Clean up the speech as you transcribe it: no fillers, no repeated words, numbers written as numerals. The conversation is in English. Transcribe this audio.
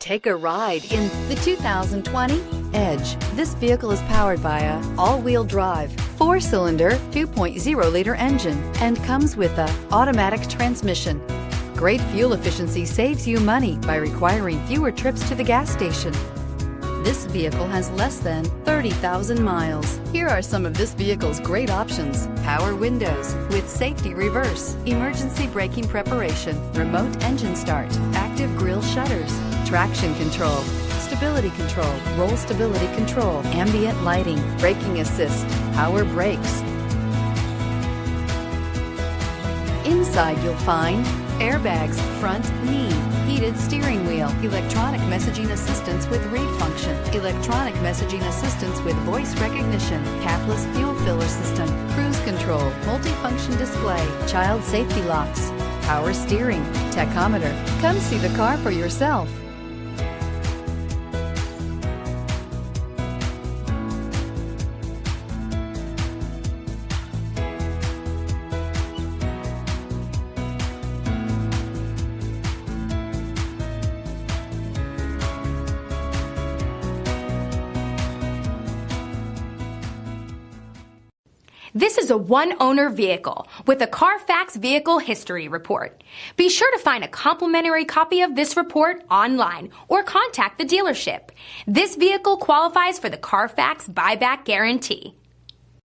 Take a ride in the 2020 Edge. This vehicle is powered by a all-wheel drive, 4-cylinder, 2.0-liter engine and comes with a automatic transmission. Great fuel efficiency saves you money by requiring fewer trips to the gas station. This vehicle has less than 30,000 miles. Here are some of this vehicle's great options: power windows with safety reverse, emergency braking preparation, remote engine start, active grille shutters, traction control, stability control, roll stability control, ambient lighting, braking assist, power brakes. Inside you'll find airbags, front knee, heated steering wheel, electronic messaging assistance with read function, electronic messaging assistance with voice recognition, capless fuel filler system, cruise control, multifunction display, child safety locks, power steering, tachometer. Come see the car for yourself. This is a one-owner vehicle with a Carfax Vehicle History Report. Be sure to find a complimentary copy of this report online or contact the dealership. This vehicle qualifies for the Carfax Buyback Guarantee.